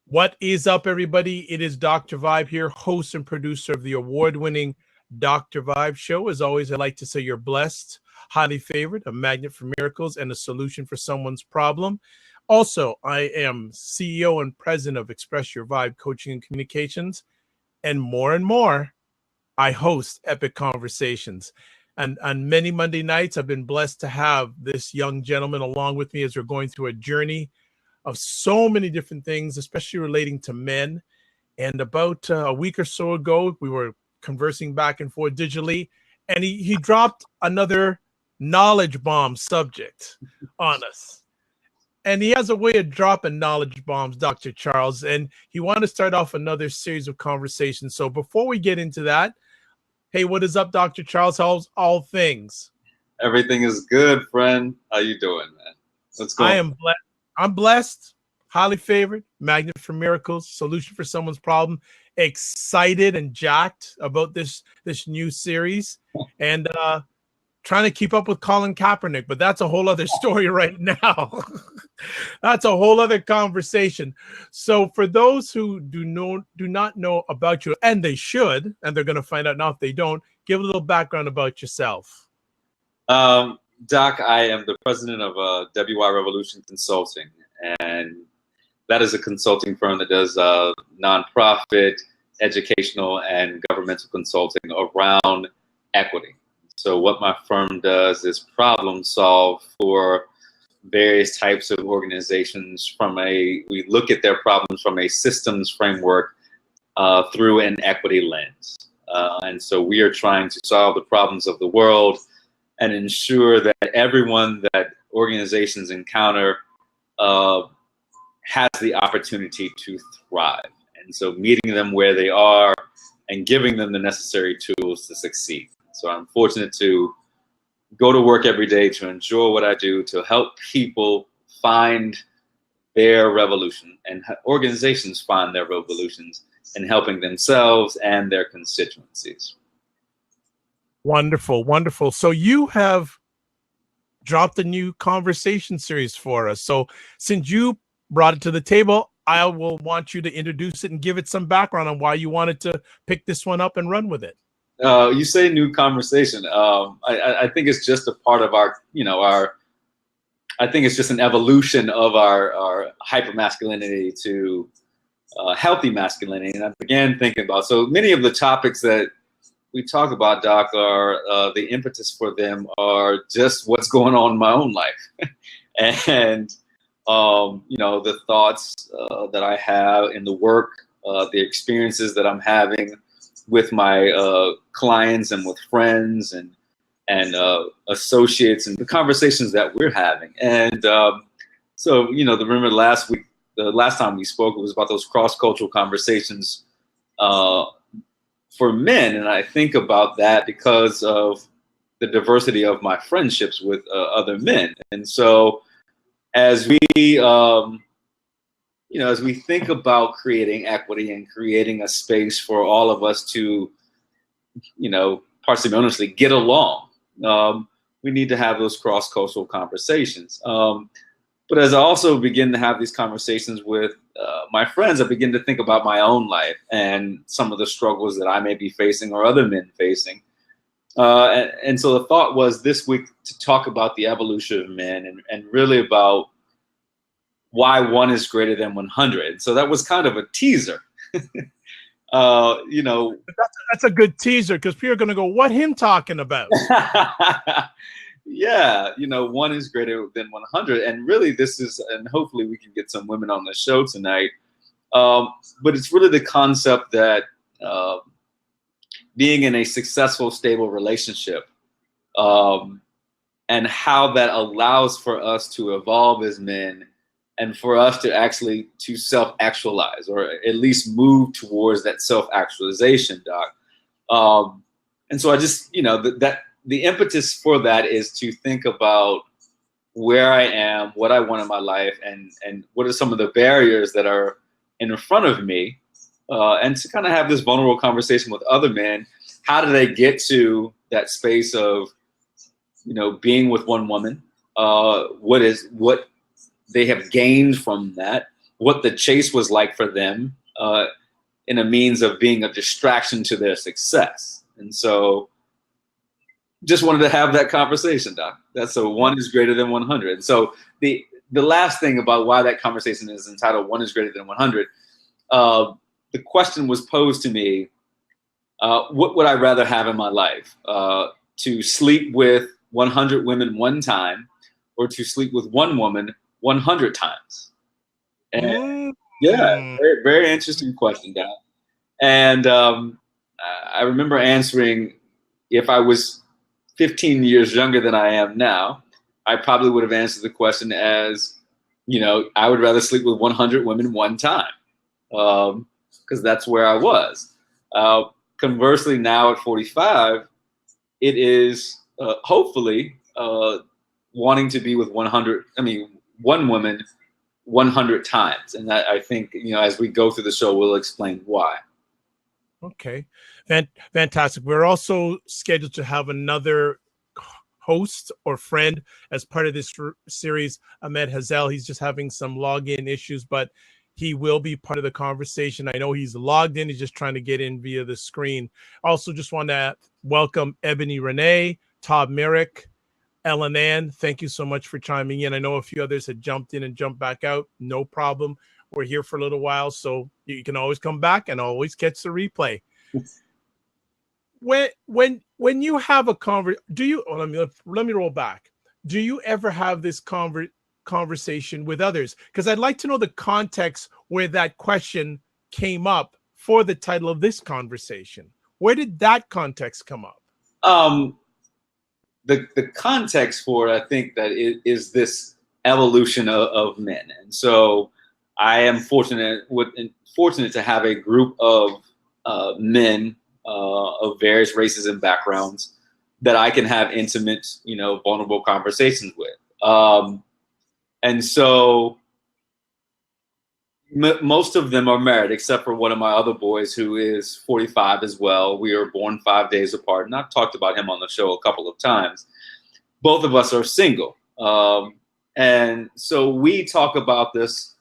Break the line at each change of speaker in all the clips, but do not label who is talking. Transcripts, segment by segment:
What is up, everybody? It is Dr. Vibe here, host and producer of the award-winning Dr. Vibe show. As always, I like to say you're blessed, highly favored, a magnet for miracles, and a solution for someone's problem. Also, I am CEO and president of Express Your Vibe Coaching and Communications, and more, I host Epic Conversations. And on many Monday nights, I've been blessed to have this young gentleman along with me as we're going through a journey of so many different things, especially relating to men. And about a week or so ago, we were conversing back and forth digitally, and he dropped another knowledge bomb subject on us. And he has a way of dropping knowledge bombs, Dr. Charles, and he wanted to start off another series of conversations. So before we get into that, hey, what is up, Dr. Charles? How's all things?
Everything is good, friend. How you doing, man? What's going on?
I am blessed. I'm blessed, highly favored, magnet for miracles, solution for someone's problem, excited and jacked about this new series, and trying to keep up with Colin Kaepernick, but that's a whole other story right now. That's a whole other conversation. So for those who do not know about you, and they should, and they're going to find out now if they don't, give a little background about yourself.
Doc, I am the president of WY Revolution Consulting, and that is a consulting firm that does nonprofit, educational, and governmental consulting around equity. So what my firm does is problem solve for various types of organizations we look at their problems from a systems framework through an equity lens. And so we are trying to solve the problems of the world and ensure that everyone that organizations encounter has the opportunity to thrive. And so meeting them where they are and giving them the necessary tools to succeed. So I'm fortunate to go to work every day, to enjoy what I do, to help people find their revolution and organizations find their revolutions and helping themselves and their constituencies.
Wonderful, wonderful. So you have dropped a new conversation series for us. So since you brought it to the table, I will want you to introduce it and give it some background on why you wanted to pick this one up and run with it.
You say new conversation. I think it's just a part of our, I think it's just an evolution of our hyper-masculinity to healthy masculinity. And I began thinking about, so many of the topics that we talk about, Doc, are the impetus for them are just what's going on in my own life. And, the thoughts that I have in the work, the experiences that I'm having with my clients and with friends and associates and the conversations that we're having. And so, remember the last time we spoke, it was about those cross-cultural conversations for men. And I think about that because of the diversity of my friendships with other men. And so as we think about creating equity and creating a space for all of us to, parsimoniously get along, we need to have those cross-cultural conversations. But as I also begin to have these conversations with my friends, I begin to think about my own life and some of the struggles that I may be facing or other men facing. And so the thought was this week to talk about the evolution of men and really about why 1 is greater than 100. So that was kind of a teaser.
That's a good teaser because people are going to go, what him talking about?
Yeah, 1 is greater than 100. And really this is, and hopefully we can get some women on the show tonight. But it's really the concept that being in a successful, stable relationship and how that allows for us to evolve as men and for us to actually to self-actualize or at least move towards that self-actualization, Doc. And so I just, that the impetus for that is to think about where I am, what I want in my life, and what are some of the barriers that are in front of me, and to kind of have this vulnerable conversation with other men. How do they get to that space of, being with one woman? What they have gained from that, what the chase was like for them in a means of being a distraction to their success. And so just wanted to have that conversation, Doc. That's so 1 is greater than 100. So the last thing about why that conversation is entitled 1 is greater than 100, the question was posed to me, what would I rather have in my life? To sleep with 100 women one time, or to sleep with one woman 100 times? And yeah, very, very interesting question, Doc. And I remember answering, if I was 15 years younger than I am now, I probably would have answered the question as, I would rather sleep with 100 women one time, because that's where I was. Conversely, now at 45, it is hopefully wanting to be with one woman 100 times. And I think, as we go through the show, we'll explain why.
Okay, fantastic. We're also scheduled to have another host or friend as part of this series, Amed Hazel. He's just having some login issues, but he will be part of the conversation. I know he's logged in. He's just trying to get in via the screen. Also, just want to welcome Ebony Renee, Todd Merrick, Ellen Ann. Thank you so much for chiming in. I know a few others had jumped in and jumped back out. No problem. We're here for a little while, so you can always come back and always catch the replay. When you have a let me roll back. Do you ever have this conversation with others? Because I'd like to know the context where that question came up for the title of this conversation. Where did that context come up?
The context for it, I think that it is this evolution of men. And so I am fortunate to have a group of men of various races and backgrounds that I can have intimate, vulnerable conversations with. And so most of them are married, except for one of my other boys who is 45 as well. We were born 5 days apart, and I've talked about him on the show a couple of times. Both of us are single. And so we talk about this,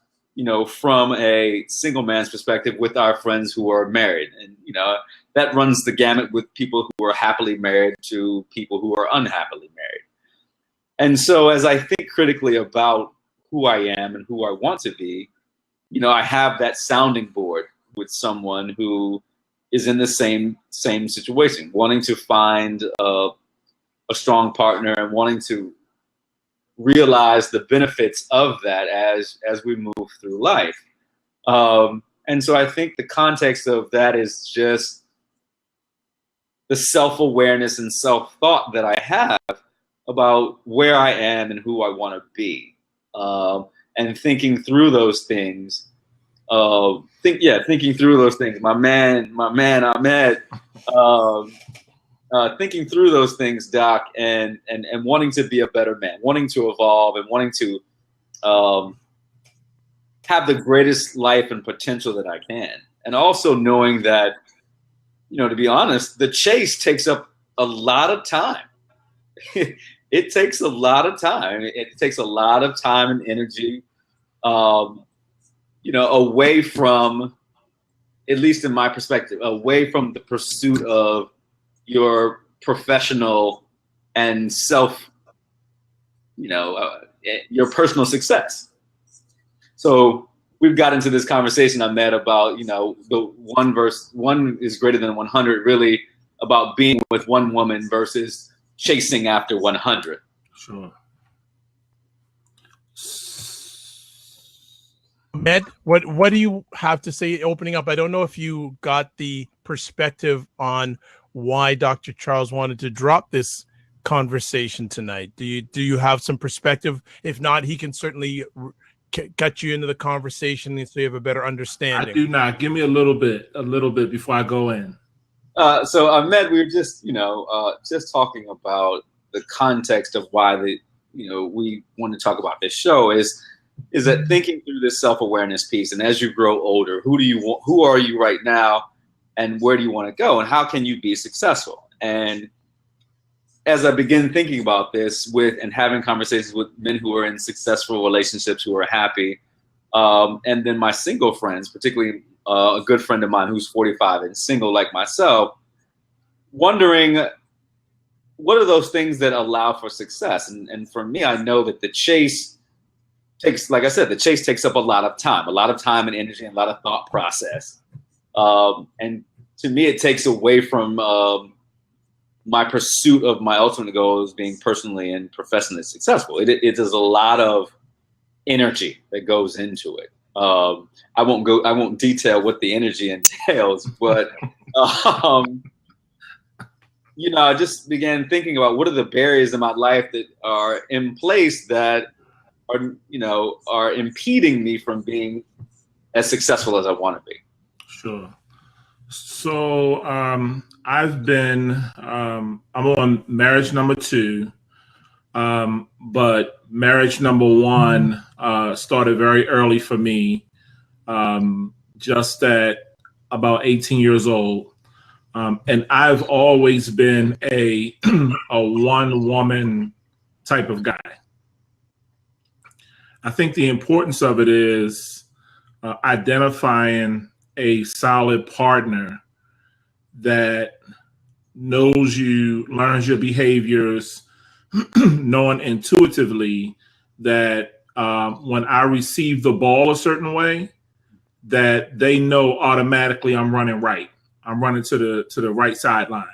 from a single man's perspective with our friends who are married. And, that runs the gamut with people who are happily married to people who are unhappily married. And so as I think critically about who I am and who I want to be, I have that sounding board with someone who is in the same situation, wanting to find a strong partner and wanting to realize the benefits of that as we move through life. And so I think the context of that is just the self-awareness and self-thought that I have about where I am and who I want to be, and thinking through those things. Thinking through those things. My man, Amed. Thinking through those things, Doc, and wanting to be a better man, wanting to evolve, and wanting to have the greatest life and potential that I can, and also knowing that, to be honest, the chase takes up a lot of time. It takes a lot of time. It takes a lot of time and energy, away from, at least in my perspective, away from the pursuit of your professional and your personal success. So we've got into this conversation I met about, the 1 is greater than 100, really about being with one woman versus chasing after 100.
Sure.
Amed, what do you have to say opening up? I don't know if you got the perspective on why Dr. Charles wanted to drop this conversation tonight. Do you have some perspective? If not, he can certainly cut you into the conversation so you have a better understanding.
I do not. Give me a little bit before I go in.
So Amed, we were just talking about the context of why we want to talk about this show is that thinking through this self-awareness piece, and as you grow older, who are you right now, and where do you want to go, and how can you be successful? And as I begin thinking about this and having conversations with men who are in successful relationships, who are happy, And then my single friends, particularly a good friend of mine who's 45 and single like myself, wondering what are those things that allow for success? And for me, I know that the chase takes, like I said, the chase takes up a lot of time and energy and a lot of thought process. And to me, it takes away from my pursuit of my ultimate goal as being personally and professionally successful. It is a lot of energy that goes into it. I won't detail what the energy entails, but you know, I just began thinking about what are the barriers in my life that are in place that are impeding me from being as successful as I want to be.
Sure. So I've been I'm on marriage number 2, but marriage number 1 started very early for me, just at about 18 years old. And I've always been a one-woman type of guy. I think the importance of it is identifying a solid partner that knows you, learns your behaviors, knowing intuitively that when I receive the ball a certain way, that they know automatically I'm running right. I'm running to the right sideline.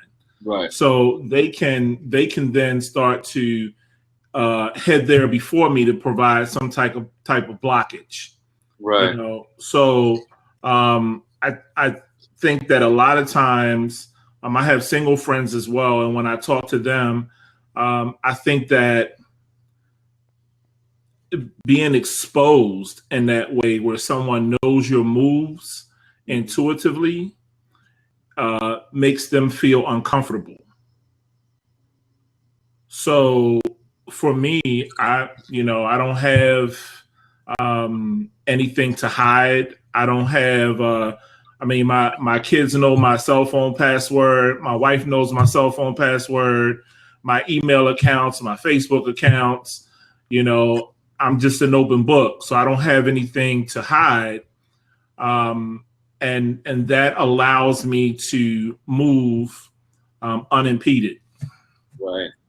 Right.
So they can then start to head there before me to provide some type of blockage.
Right.
You know, so I think that a lot of times I have single friends as well, and when I talk to them, I think that being exposed in that way, where someone knows your moves intuitively, makes them feel uncomfortable. So for me, I don't have anything to hide. I don't have, my kids know my cell phone password. My wife knows my cell phone password, my email accounts, my Facebook accounts. You know, I'm just an open book. So I don't have anything to hide. And that allows me to move unimpeded.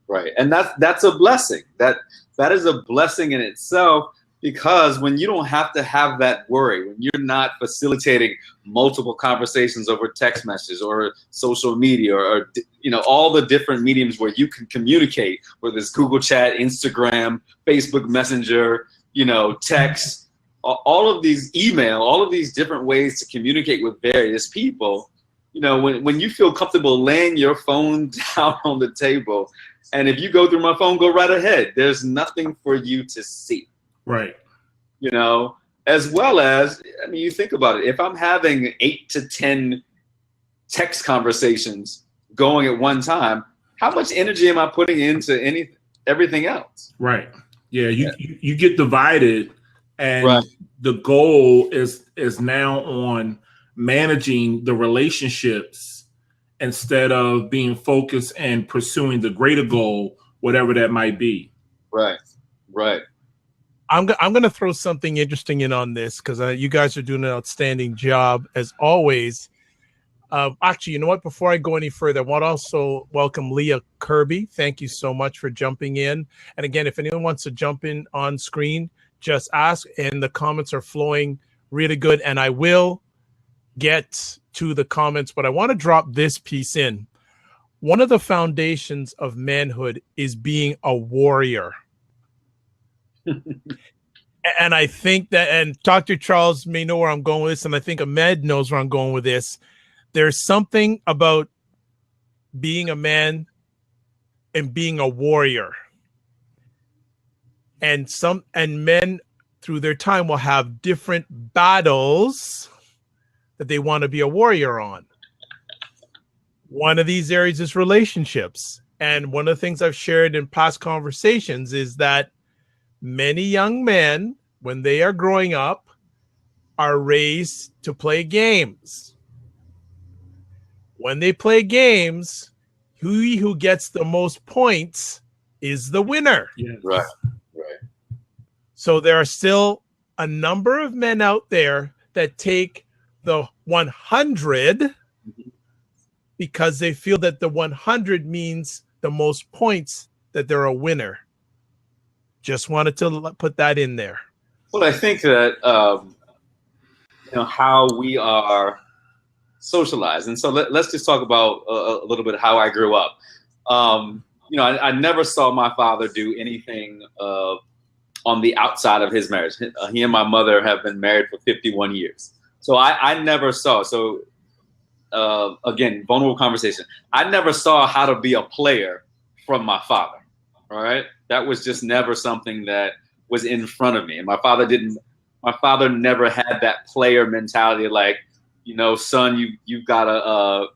Right. And that's a blessing. That is a blessing in itself, because when you don't have to have that worry, when you're not facilitating multiple conversations over text messages or social media or all the different mediums where you can communicate, whether it's Google Chat, Instagram, Facebook Messenger, text, all of these email, all of these different ways to communicate with various people. When you feel comfortable laying your phone down on the table, and if you go through my phone, go right ahead. There's nothing for you to see.
Right.
As well as, you think about it. If I'm having 8 to 10 text conversations going at one time, how much energy am I putting into everything else?
Right. Yeah. You get divided, and
right.
The goal is now on managing the relationships instead of being focused and pursuing the greater goal, whatever that might be.
Right.
I'm going to throw something interesting in on this, because you guys are doing an outstanding job as always. Actually, you know what? Before I go any further, I want to also welcome Leah Kirby. Thank you so much for jumping in. And again, if anyone wants to jump in on screen, just ask, and the comments are flowing really good. And I will get to the comments, but I want to drop this piece in. One of the foundations of manhood is being a warrior. And I think that, and Dr. Charles may know where I'm going with this, and I think Amed knows where I'm going with this. There's something about being a man and being a warrior. And men through their time will have different battles that they want to be a warrior on. One of these areas is relationships. And one of the things I've shared in past conversations is that many young men, when they are growing up, are raised to play games. When they play games, who gets the most points is the winner.
Yes.
Right.
So there are still a number of men out there that take the 100 because they feel that the 100 means the most points, that they're a winner. Just wanted to put that in there.
Well, I think that how we are socialized, and so let's just talk about a little bit how I grew up. I never saw my father do anything on the outside of his marriage. He and my mother have been married for 51 years, so I never saw. So again, vulnerable conversation. I never saw how to be a player from my father. All right, that was just never something that was in front of me, and my father never had that player mentality, like, son, you've got to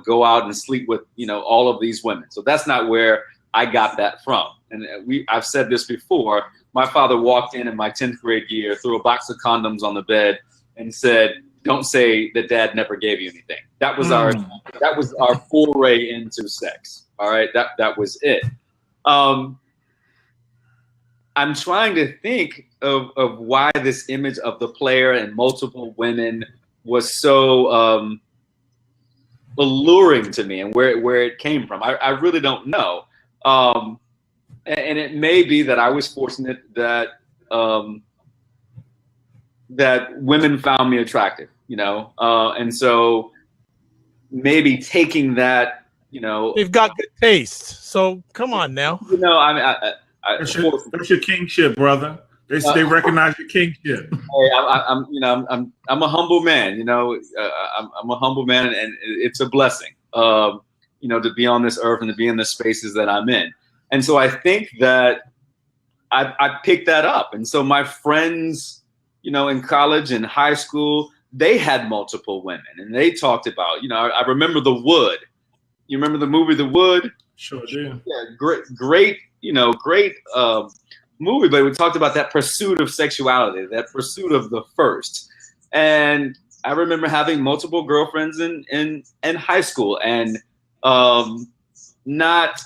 go out and sleep with all of these women. So that's not where I got that from. And I've said this before. My father walked in my 10th grade year, threw a box of condoms on the bed, and said, "Don't say that Dad never gave you anything." That was our foray into sex. All right, that was it. I'm trying to think of why this image of the player and multiple women was so alluring to me, and where it came from. I really don't know. And it may be that I was fortunate that that women found me attractive, and so maybe taking that,
they've got good taste. So come on now.
That's your kingship, brother. They recognize your kingship.
Hey, I'm a humble man. I'm a humble man, and it's a blessing, to be on this earth and to be in the spaces that I'm in. And so I think that I picked that up. And so my friends, in college and high school, they had multiple women, and they talked about, I remember The Wood. You remember the movie The Wood?
Sure do.
Yeah, great movie, but we talked about that pursuit of sexuality, that pursuit of the first. And I remember having multiple girlfriends in high school, and not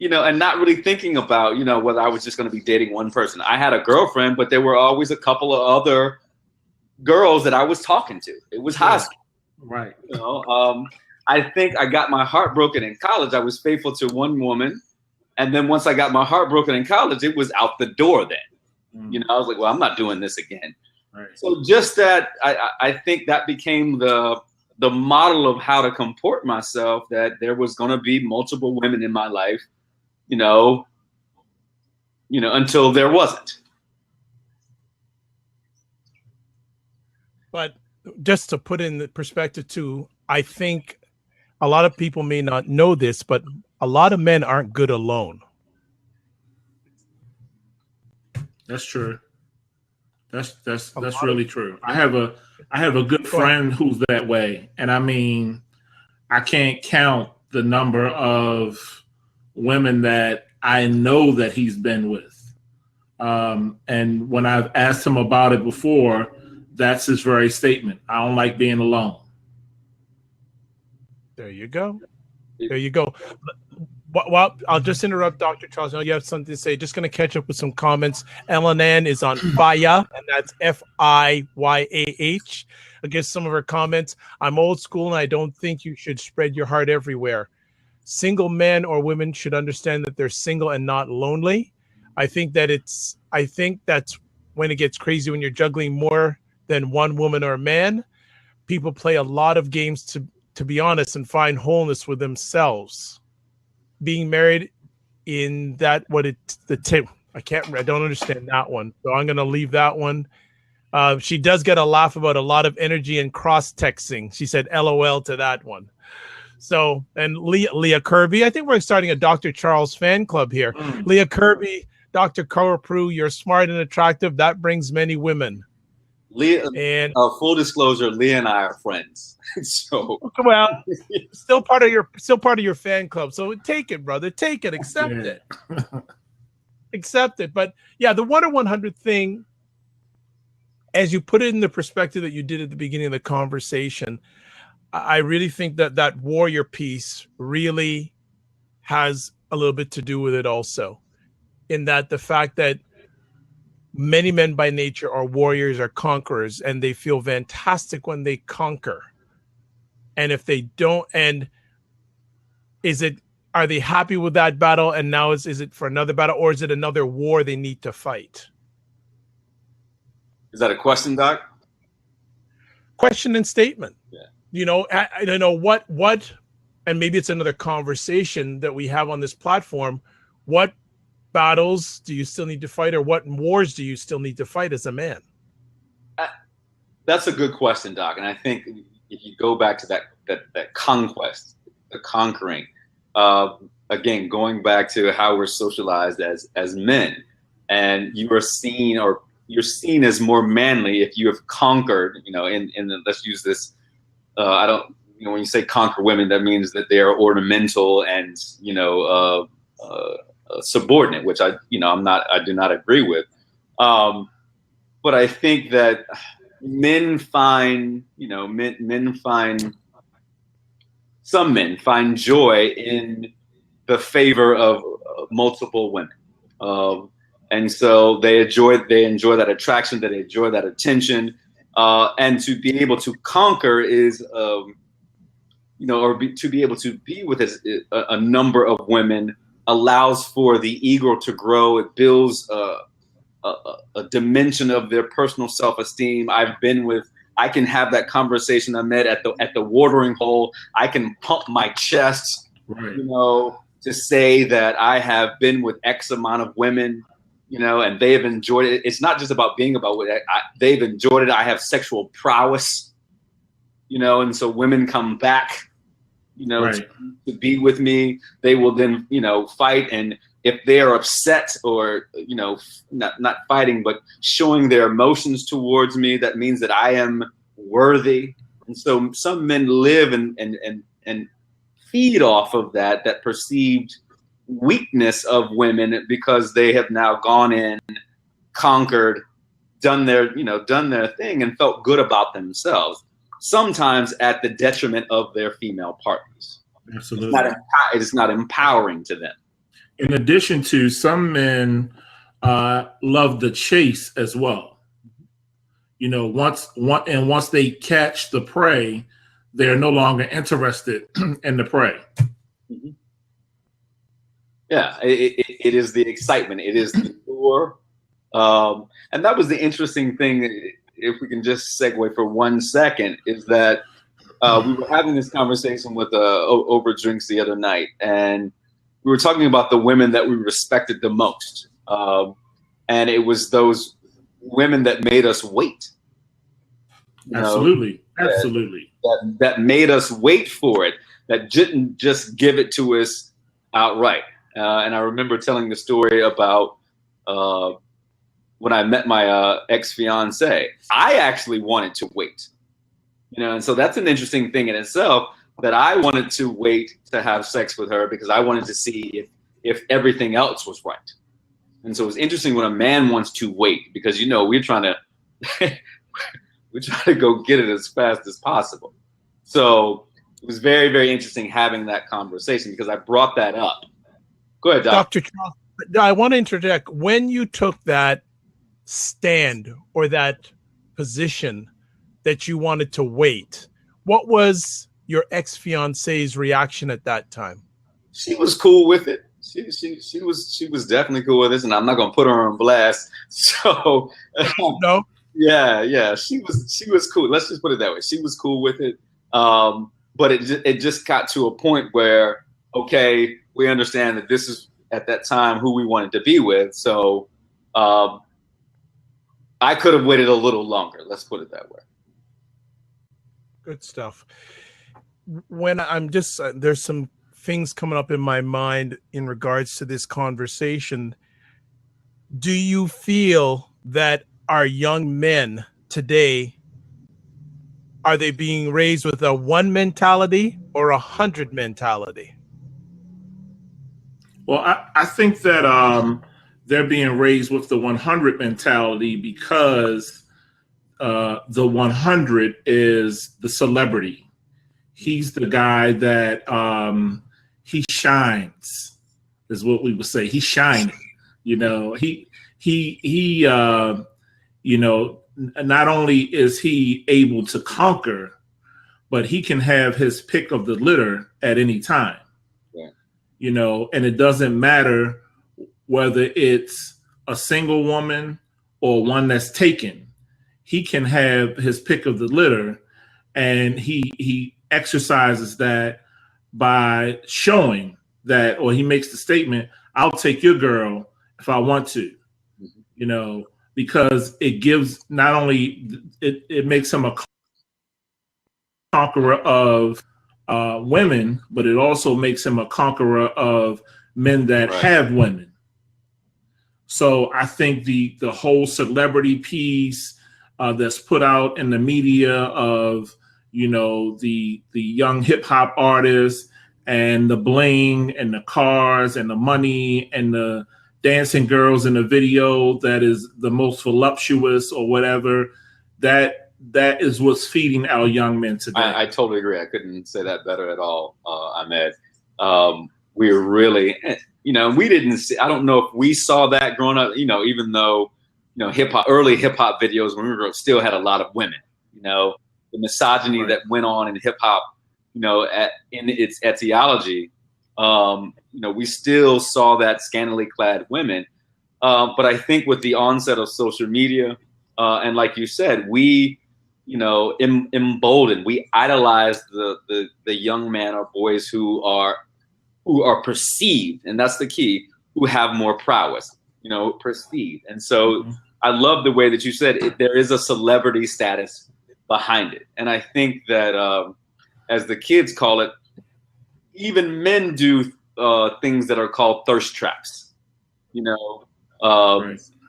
and not really thinking about whether I was just going to be dating one person. I had a girlfriend, but there were always a couple of other girls that I was talking to. It was high school.
Right.
I think I got my heart broken in college. I was faithful to one woman. And then once I got my heart broken in college, it was out the door then. I was like, well, I'm not doing this again.
Right.
So just that, I think that became the model of how to comport myself, that there was going to be multiple women in my life, until there wasn't.
But just to put in the perspective too, I think a lot of people may not know this, but a lot of men aren't good alone.
That's true. That's really true. I have a good friend who's that way, and I mean, I can't count the number of women that I know that he's been with. And when I've asked him about it before, that's his very statement. I don't like being alone.
There you go. There you go. Well, I'll just interrupt Dr. Charles. I know you have something to say. Just going to catch up with some comments. Elanan is on fire, and that's Fiyah. Against some of her comments. I'm old school, and I don't think you should spread your heart everywhere. Single men or women should understand that they're single and not lonely. I think that's when it gets crazy, when you're juggling more than one woman or man. People play a lot of games to be honest, and find wholeness with themselves. Being married in that, I don't understand that one. So I'm going to leave that one. She does get a laugh about a lot of energy and cross texting. She said LOL to that one. So, and Leah Kirby, I think we're starting a Dr. Charles fan club here. Leah Kirby, Dr. Corprew, you're smart and attractive. That brings many women.
Leah, and full disclosure, Leah and I are friends. So
well, still part of your fan club. So take it, brother. Take it. Accept it. Accept it. But yeah, the 1 or 100 thing, as you put it in the perspective that you did at the beginning of the conversation, I really think that warrior piece really has a little bit to do with it also, in that the fact that many men by nature are warriors or conquerors, and they feel fantastic when they conquer. And if they don't, and are they happy with that battle? And now is it for another battle, or is it another war they need to fight?
Is that a question, Doc?
Question and statement.
Yeah.
You know, I don't know what, and maybe it's another conversation that we have on this platform. What battles do you still need to fight, or what wars do you still need to fight as a man?
That's a good question, Doc. And I think if you go back to that conquest, the conquering, again, going back to how we're socialized as men, and you're seen as more manly if you have conquered, you know, let's use this, when you say conquer women, that means that they are ornamental and, you know, subordinate, which I do not agree with. But I think that some men find joy in the favor of multiple women. And so they enjoy that attraction, that they enjoy that attention. And to be able to conquer is, to be able to be with a number of women allows for the ego to grow. It builds a dimension of their personal self-esteem. I can have that conversation, Amed, at the watering hole. I can pump my chest,
right,
you know, to say that I have been with X amount of women, you know, and they have enjoyed it. It's not just about being about what they've enjoyed it. I have sexual prowess, you know, and so women come back, you know,
right,
to be with me. They will then, you know, fight. And if they are upset or, you know, not fighting, but showing their emotions towards me, that means that I am worthy. And so some men live and feed off of that perceived weakness of women, because they have now gone in, conquered, done their thing, and felt good about themselves, sometimes at the detriment of their female partners.
Absolutely.
It is not empowering to them.
In addition to, some men love the chase as well. You know, once they catch the prey, they're no longer interested in the prey.
Mm-hmm. Yeah, it is the excitement. It is the lure. And that was the interesting thing, if we can just segue for 1 second, is that we were having this conversation with over drinks the other night, and we were talking about the women that we respected the most. And it was those women that made us wait.
Absolutely. Absolutely.
That made us wait for it, that didn't just give it to us outright. And I remember telling the story about when I met my ex-fiance. I actually wanted to wait, you know, and so that's an interesting thing in itself, that I wanted to wait to have sex with her because I wanted to see if everything else was right. And so it's interesting when a man wants to wait, because, you know, we're trying to go get it as fast as possible. So it was very, very interesting having that conversation, because I brought that up. Go ahead,
Dr. Charles. I want to interject. When you took that stand or that position that you wanted to wait, what was your ex-fiance's reaction at that time?
She was cool with it. She was definitely cool with this, and I'm not gonna put her on blast. So
no,
yeah, she was cool. Let's just put it that way. She was cool with it. But it just got to a point where, okay, we understand that this is at that time who we wanted to be with. So I could have waited a little longer. Let's put it that way.
Good stuff. When I'm just, there's some things coming up in my mind in regards to this conversation. Do you feel that our young men today, are they being raised with a 1 mentality or 100 mentality?
Well, I think that they're being raised with the 100 mentality, because the 100 is the celebrity. He's the guy that he shines, is what we would say. He's shining. You know, you know, not only is he able to conquer, but he can have his pick of the litter at any time.
Yeah.
You know, and it doesn't matter whether it's a single woman or one that's taken. He can have his pick of the litter, and he exercises that by showing that, or he makes the statement, I'll take your girl if I want to, you know, because it gives not only, it makes him a conqueror of women, but it also makes him a conqueror of men that have women. So I think the whole celebrity piece that's put out in the media of, you know, the young hip hop artists and the bling and the cars and the money and the dancing girls in the video that is the most voluptuous or whatever, that is what's feeding our young men today.
I totally agree. I couldn't say that better at all, Ahmed. We're really, you know, we didn't see, I don't know if we saw that growing up, you know, even though, you know, early hip hop videos when we were still had a lot of women, you know, the misogyny that went on in hip hop, you know, in its etiology, you know, we still saw that scantily clad women. But I think with the onset of social media, and like you said, we, you know, emboldened, we idolize the young man or boys who are perceived, and that's the key, who have more prowess, you know, perceived. And so I love the way that you said there is a celebrity status behind it. And I think that, as the kids call it, even men do things that are called thirst traps, you know.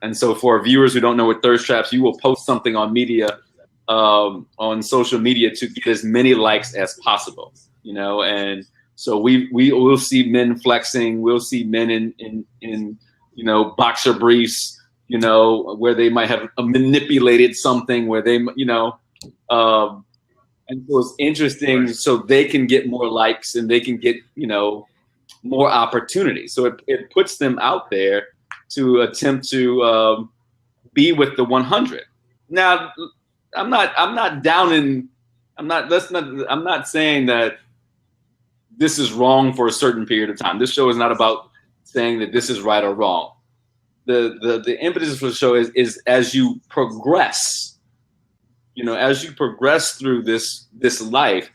And so for viewers who don't know what thirst traps, you will post something on media, on social media to get as many likes as possible, you know. And so we will see men flexing, we'll see men in you know, boxer briefs, you know, where they might have manipulated something, where they, you know, and so it's interesting, so they can get more likes and they can get, you know, more opportunity. So it puts them out there to attempt to be with the 100. Now, I'm not saying that this is wrong for a certain period of time. This show is not about saying that this is right or wrong. The impetus for the show is as you progress, you know, as you progress through this life,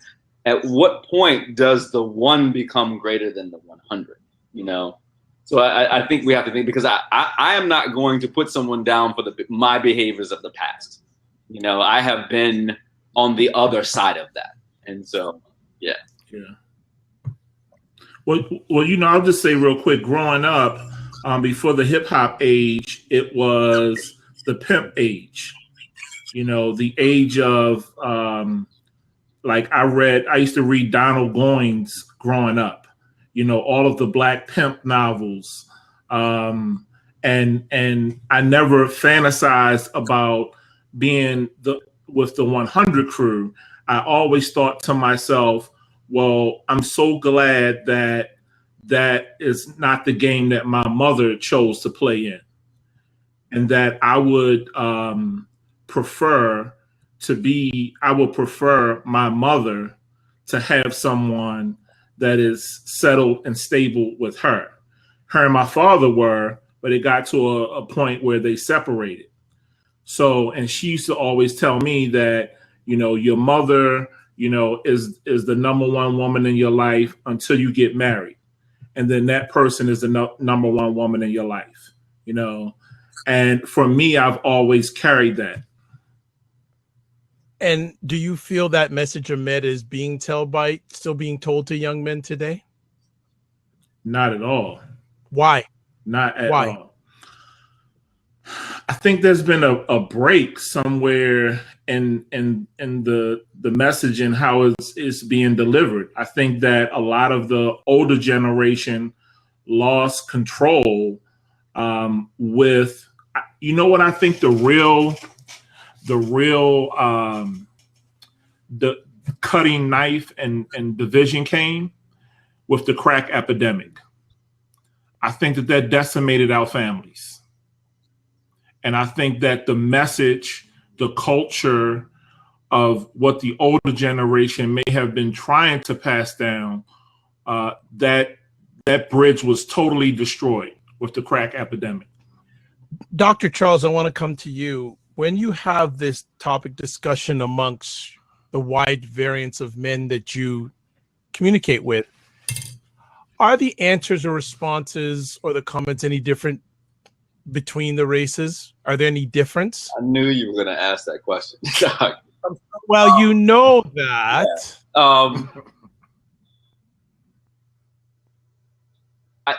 at what point does the one become greater than the 100? You know, so I think we have to think, because I am not going to put someone down for my behaviors of the past. You know, I have been on the other side of that, and so yeah.
Well, you know, I'll just say real quick. Growing up, before the hip hop age, it was the pimp age. You know, the age of like I used to read Donald Goines growing up. You know, all of the black pimp novels, and I never fantasized about being with the 100 crew. I always thought to myself, well, I'm so glad that is not the game that my mother chose to play in, and that I would prefer my mother to have someone that is settled and stable with her. Her and my father were, but it got to a point where they separated. So, and she used to always tell me that, you know, your mother, you know, is the number one woman in your life until you get married. And then that person is the number one woman in your life, you know. And for me, I've always carried that.
And do you feel that message, Amed, is still being told to young men today?
Not at all.
Why?
Not at all. I think there's been a break somewhere in the message and how it's being delivered. I think that a lot of the older generation lost control with, you know what I think the cutting knife and division came with the crack epidemic. I think that decimated our families. And I think that the message, the culture of what the older generation may have been trying to pass down, that bridge was totally destroyed with the crack epidemic.
Dr. Charles, I want to come to you. When you have this topic discussion amongst the wide variance of men that you communicate with, are the answers or responses or the comments any different between the races? Are there any difference?
I knew you were going to ask that question.
Well, you know that.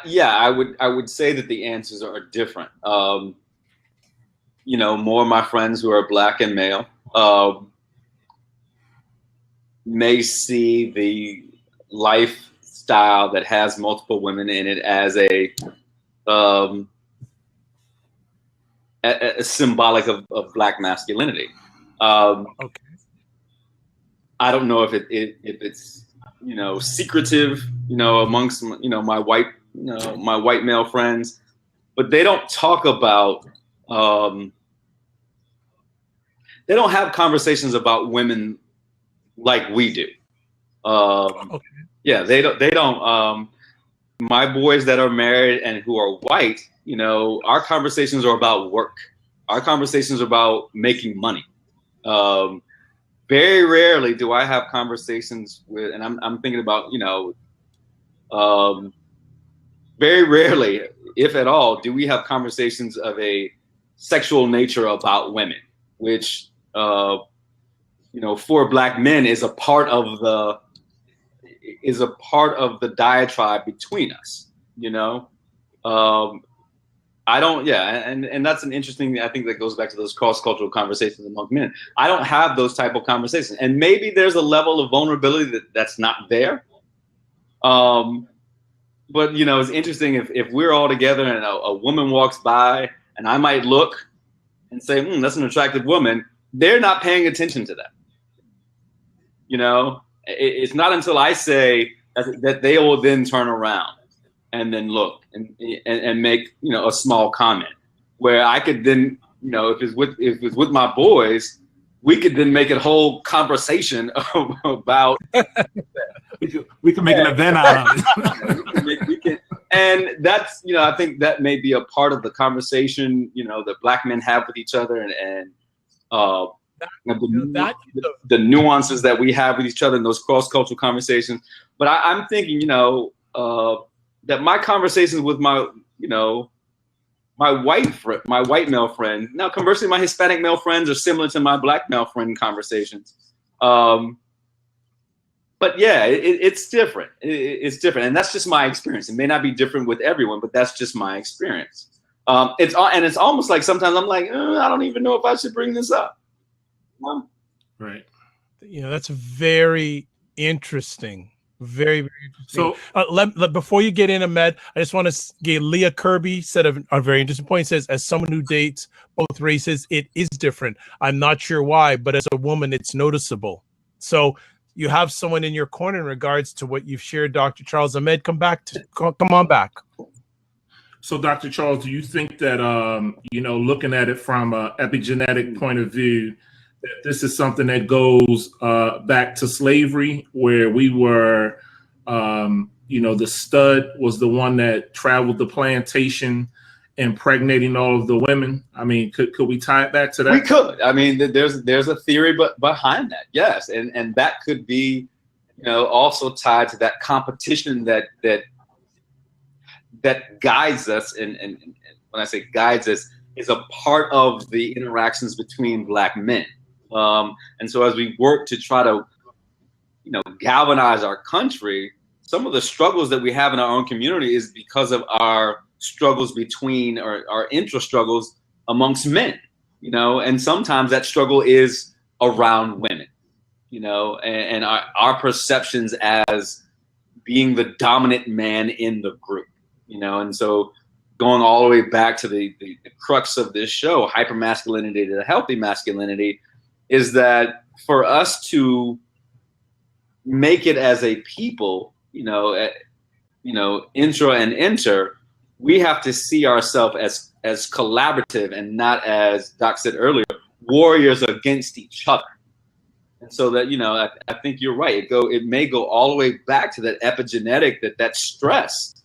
Yeah. I would say that the answers are different. You know, more of my friends who are Black and male may see the lifestyle that has multiple women in it as a symbolic of Black masculinity.
Okay.
I don't know if it's, you know, secretive, you know, amongst, you know, my white male friends, but they don't talk about, they don't have conversations about women like we do.
Okay.
Yeah, they don't. My boys that are married and who are white, you know, our conversations are about work. Our conversations are about making money. Very rarely do I have conversations with, and I'm thinking about, you know, very rarely, if at all, do we have conversations of a sexual nature about women, which, you know, for Black men is a part of the diatribe between us, you know. I don't, yeah, and that's an interesting, I think that goes back to those cross-cultural conversations among men. I don't have those type of conversations. And maybe there's a level of vulnerability that's not there. But, you know, it's interesting if we're all together and a woman walks by and I might look and say, that's an attractive woman. They're not paying attention to that. You know, it's not until I say that they will then turn around and then look and make, you know, a small comment where I could then, you know, if it's with my boys, we could then make a whole conversation about.
we can make an event out of it.
we can, and that's, you know, I think that may be a part of the conversation, you know, that Black men have with each other, and the nuances that we have with each other in those cross-cultural conversations. But I'm thinking, you know, that my conversations with my, you know, my white male friend, now conversely, my Hispanic male friends are similar to my Black male friend conversations. But yeah, it's different. It's different. And that's just my experience. It may not be different with everyone, but that's just my experience. It's almost like sometimes I'm like, I don't even know if I should bring this up.
Right.
You know, that's very interesting. Very, very interesting.
So
before you get in, Amed, I just want to give Leah Kirby said a very interesting point. Says, as someone who dates both races, it is different. I'm not sure why, but as a woman, it's noticeable. So you have someone in your corner in regards to what you've shared, Dr. Charles. Amed, come on back.
So, Dr. Charles, do you think that, you know, looking at it from an epigenetic point of view, that this is something that goes back to slavery, where we were, you know, the stud was the one that traveled the plantation, impregnating all of the women? I mean, could we tie it back to that?
We could. I mean, there's a theory behind that, yes, and that could be, you know, also tied to that competition that guides us, and when I say guides us, is a part of the interactions between Black men. And so as we work to try to, you know, galvanize our country, some of the struggles that we have in our own community is because of our struggles between, or our intra-struggles amongst men, you know, and sometimes that struggle is around women, you know, and our perceptions as being the dominant man in the group, you know. And so going all the way back to the crux of this show, hypermasculinity to the healthy masculinity, is that for us to make it as a people, you know, intra and inter, we have to see ourselves as collaborative and not, as Doc said earlier, warriors against each other. And so that, I think you're right. It may go all the way back to that epigenetic, that stress,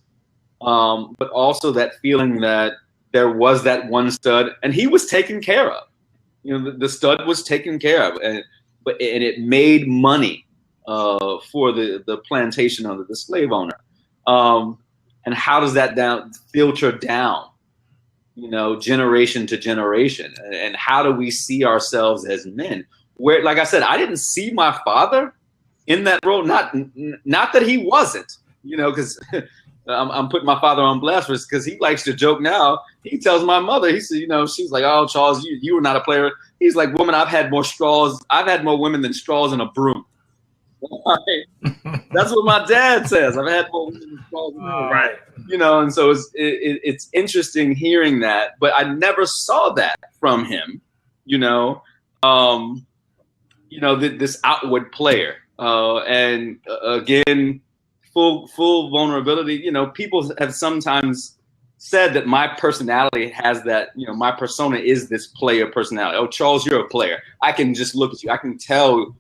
but also that feeling that there was that one stud and he was taken care of. The stud was taken care of, and it made money for the plantation owner, the slave owner. And how does that filter down, generation to generation? And how do we see ourselves as men? Where, like I said, I didn't see my father in that role. Not that he wasn't, because I'm putting my father on blast because he likes to joke now. He tells my mother, he said, she's like, "Oh, Charles, you were not a player." He's like, "Woman, I've had more women than straws in a broom." That's what my dad says. I've had more women than straws in a broom.
Right.
And so it's interesting hearing that, but I never saw that from him. This outward player, and again, full vulnerability. People have sometimes said that my personality has that. My persona is this player personality. Oh, Charles, you're a player. I can just look at you. I can tell,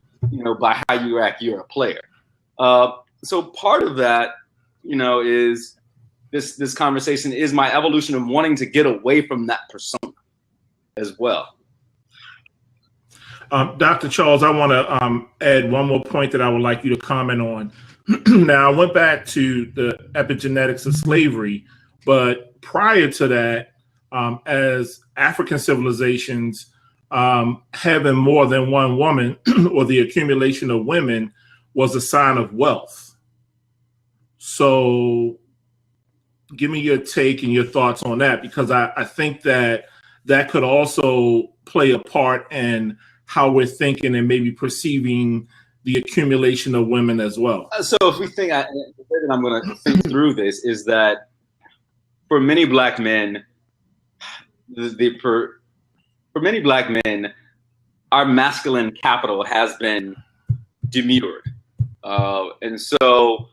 by how you act, you're a player. So part of that, is this conversation is my evolution of wanting to get away from that persona as well.
Dr. Charles, I want to add one more point that I would like you to comment on. Now, I went back to the epigenetics of slavery, but prior to that, as African civilizations, having more than one woman or the accumulation of women was a sign of wealth. So give me your take and your thoughts on that, because I think that could also play a part in how we're thinking and maybe perceiving the accumulation of women as well. So
if we think, the way that I'm going to think through this is that for many black men, our masculine capital has been demurred. And so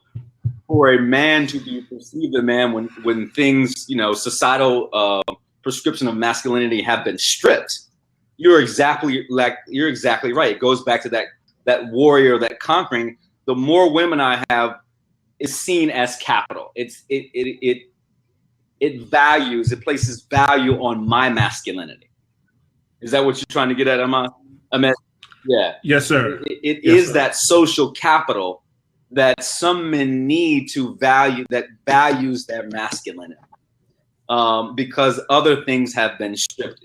for a man to be perceived a man when things, societal prescription of masculinity have been stripped, you're exactly right. It goes back to that warrior, that conquering. The more women I have is seen as capital. It places value on my masculinity. Is that what you're trying to get at, Amed? Yeah.
Yes, sir.
It is that social capital that some men need to value, that values their masculinity, because other things have been stripped.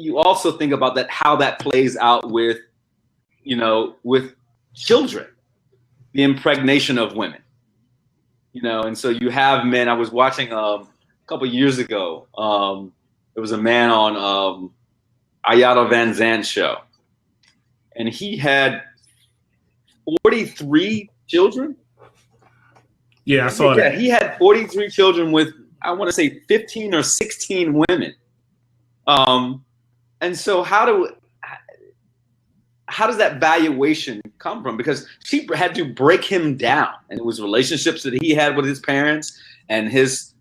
You also think about that, how that plays out with children, the impregnation of women, and so you have men. I was watching a couple years ago. There was a man on Ayala Van Zant's show, and he had 43 children.
Yeah, I saw that.
He had 43 children with, I want to say, 15 or 16 women. And so how does that valuation come from? Because she had to break him down, and it was relationships that he had with his parents and his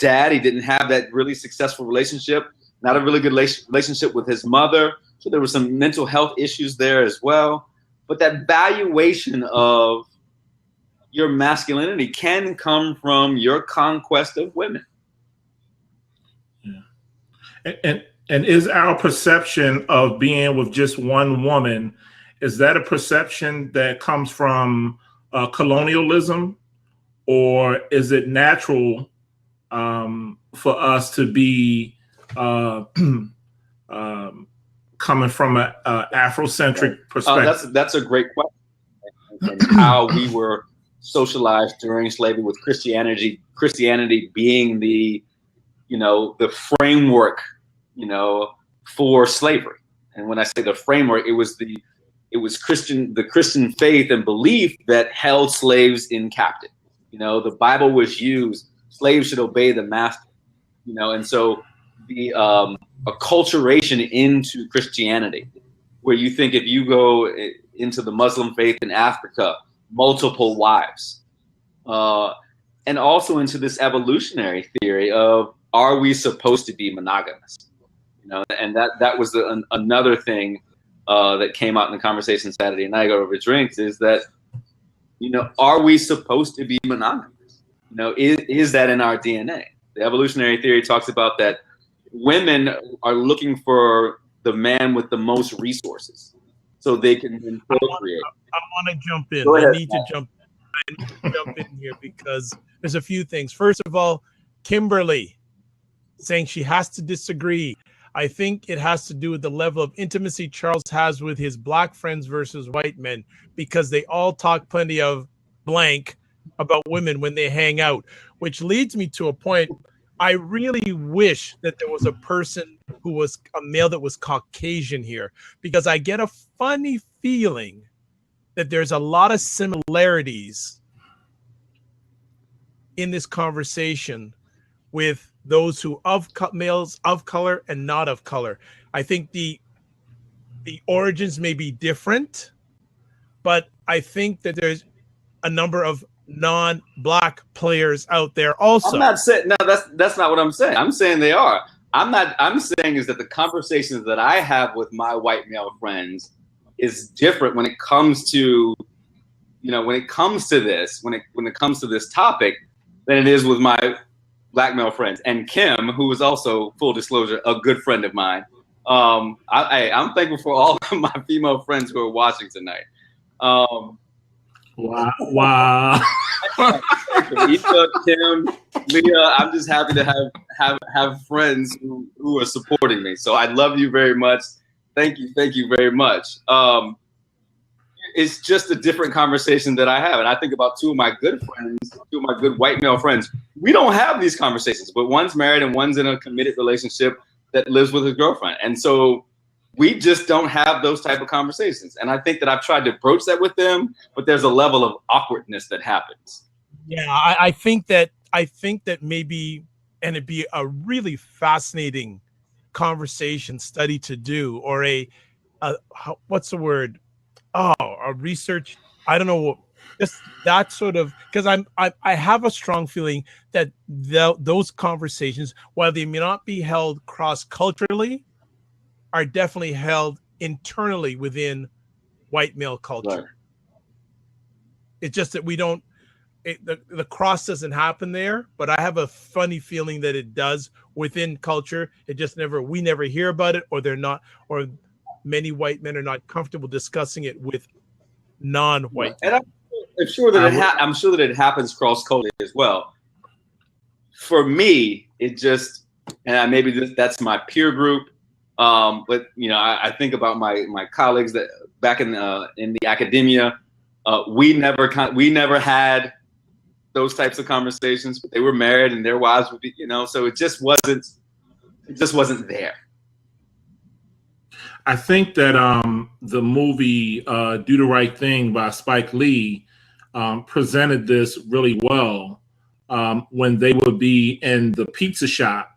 dad. He didn't have that really successful relationship, not a really good relationship with his mother. So there were some mental health issues there as well. But that valuation of your masculinity can come from your conquest of women.
Yeah. And is our perception of being with just one woman, is that a perception that comes from colonialism, or is it natural for us to be coming from an Afrocentric perspective?
That's a great question. And how we were socialized during slavery, with Christianity being the framework, for slavery. And when I say the framework, it was the Christian faith and belief that held slaves in captive. The Bible was used. Slaves should obey the master. And so the acculturation into Christianity, where you think if you go into the Muslim faith in Africa, multiple wives. and also into this evolutionary theory of, are we supposed to be monogamous? You know, and that was another thing that came out in the conversation Saturday night over drinks, is that, you know, are we supposed to be monogamous? You know, is that in our DNA? The evolutionary theory talks about that women are looking for the man with the most resources so they can then procreate.
I want to jump in.
Go ahead,
I need to jump in here because there's a few things. First of all, Kimberly saying she has to disagree. I think it has to do with the level of intimacy Charles has with his black friends versus white men, because they all talk plenty of blank about women when they hang out, which leads me to a point. I really wish that there was a person who was a male that was Caucasian here, because I get a funny feeling that there's a lot of similarities in this conversation with those who males of color and not of color. I think the origins may be different, but I think that there's a number of non-black players out there also.
I'm not saying, no, that's not what I'm saying. I'm saying they are. I'm saying is that the conversations that I have with my white male friends is different when it comes to, you know, when it comes to this topic, than it is with my black male friends. And Kim, who is also, full disclosure, a good friend of mine. I'm thankful for all of my female friends who are watching tonight.
Wow.
Issa, Kim, Leah, I'm just happy to have friends who are supporting me. So I love you very much. Thank you very much. It's just a different conversation that I have. And I think about two of my good friends, two of my good white male friends. We don't have these conversations, but one's married and one's in a committed relationship that lives with his girlfriend. And so we just don't have those type of conversations. And I think that I've tried to broach that with them, but there's a level of awkwardness that happens.
Yeah, I think that maybe, and it'd be a really fascinating conversation study to do, or what's the word? Oh, a research. I don't know, just that sort of, because I have a strong feeling that those conversations, while they may not be held cross-culturally, are definitely held internally within white male culture.
Right.
It's just that we don't, the cross doesn't happen there, but I have a funny feeling that it does within culture. It just we never hear about it, or they're not, or many white men are not comfortable discussing it with non-white.
And I'm sure that it happens cross-culturally as well. For me, it just, and maybe that's my peer group. But you know, I think about my colleagues that back in the academia, we never had those types of conversations. But they were married and their wives would be, you know, so it just wasn't there.
I think that the movie Do the Right Thing by Spike Lee presented this really well when they would be in the pizza shop.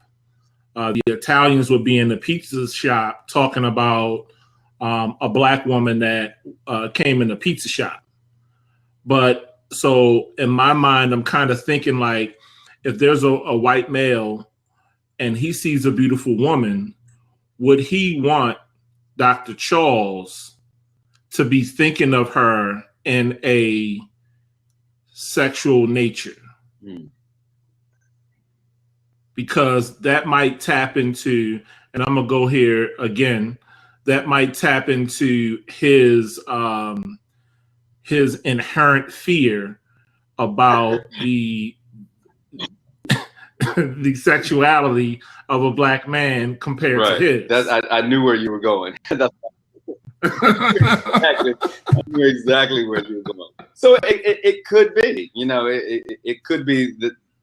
The Italians would be in the pizza shop talking about a black woman that came in the pizza shop. But so in my mind, I'm kind of thinking like, if there's a white male and he sees a beautiful woman, would he want Dr. Charles to be thinking of her in a sexual nature? Because that might tap into, and I'm gonna go here again, that might tap into his inherent fear about the the sexuality of a black man compared to his.
I knew where you were going. I knew exactly where you were going. So it could be, you know, it could be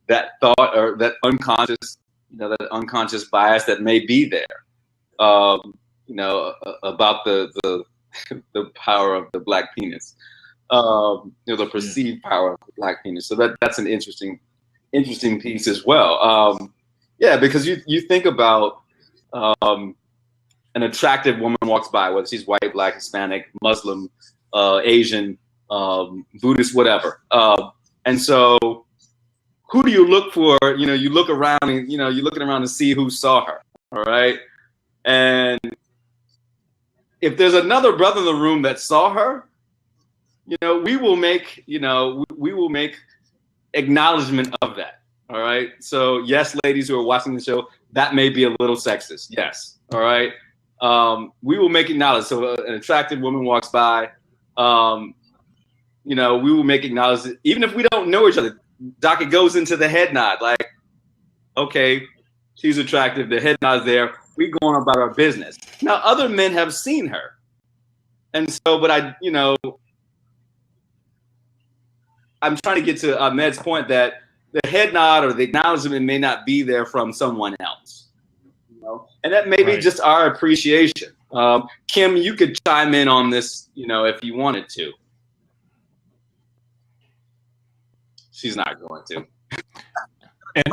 that thought or that unconscious, you know, that unconscious bias that may be there, you know, about the power of the black penis, you know, the perceived power of the black penis. So that's an interesting piece as well. Yeah, because you think about an attractive woman walks by, whether she's white, black, Hispanic, Muslim, Asian, Buddhist, whatever. And so who do you look for? You know, you look around and, you know, you're looking around to see who saw her. All right. And if there's another brother in the room that saw her, you know, we will make acknowledgement of that. All right. So yes, ladies who are watching the show, that may be a little sexist. Yes. All right. We will make acknowledgement. So an attractive woman walks by, you know, we will make acknowledgement, even if we don't know each other. Doc, it goes into the head nod, like, okay, she's attractive. The head nod's there. We go on about our business. Now, other men have seen her. And so, but I'm trying to get to Ahmed's point that the head nod or the acknowledgement may not be there from someone else. You know? And that may be just our appreciation. Kim, you could chime in on this, you know, if you wanted to. She's not going to.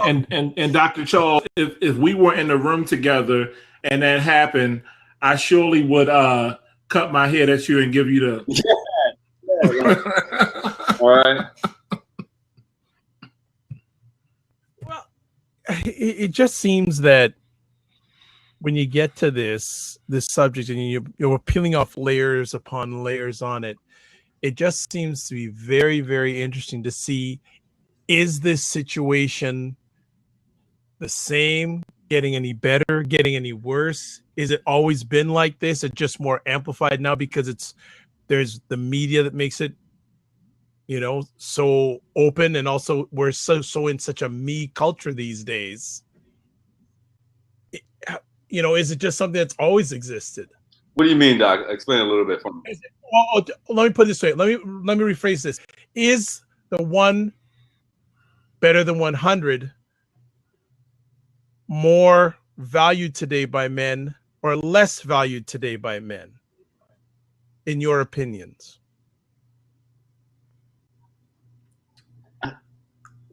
And Dr. Charles, if we were in the room together and that happened, I surely would cut my head at you and give you the.
Yeah. All right.
Well, it just seems that when you get to this subject and you're peeling off layers upon layers on it, it just seems to be very, very interesting to see, is this situation the same, getting any better, getting any worse? Is it always been like this? It's just more amplified now because there's the media that makes it, you know, so open, and also we're so in such a me culture these days. You know, is it just something that's always existed?
What do you mean, Doc? Explain a little bit for me.
Well, let me put it this way. Let me rephrase this. Is the one better than 100 more valued today by men or less valued today by men, in your opinions?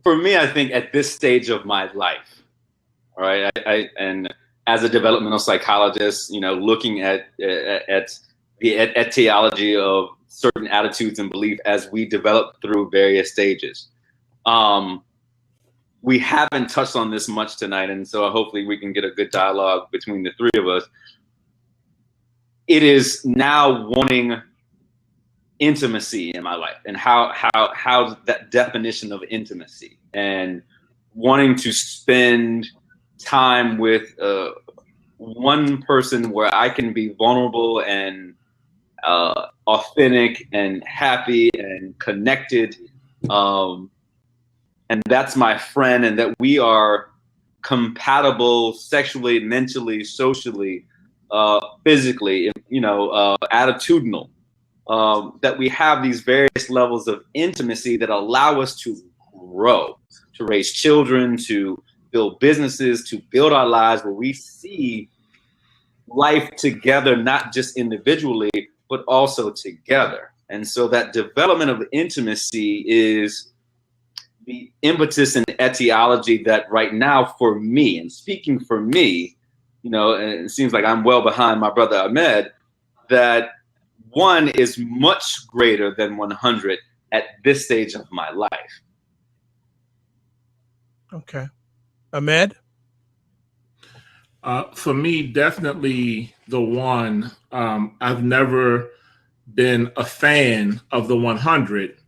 For me, I think at this stage of my life, all right, and as a developmental psychologist, you know, looking at the etiology of certain attitudes and belief as we develop through various stages. We haven't touched on this much tonight, and so hopefully we can get a good dialogue between the three of us. It is now wanting intimacy in my life, and how that definition of intimacy, and wanting to spend time with one person where I can be vulnerable and authentic and happy and connected, and that's my friend, and that we are compatible sexually, mentally, socially, physically, you know, attitudinal. That we have these various levels of intimacy that allow us to grow, to raise children, to build businesses, to build our lives where we see life together, not just individually, but also together. And so that development of intimacy is the impetus and etiology that right now, for me, and speaking for me, you know, and it seems like I'm well behind my brother Amed, that one is much greater than 100 at this stage of my life.
Okay. Amed?
For me, definitely the one. I've never been a fan of the 100.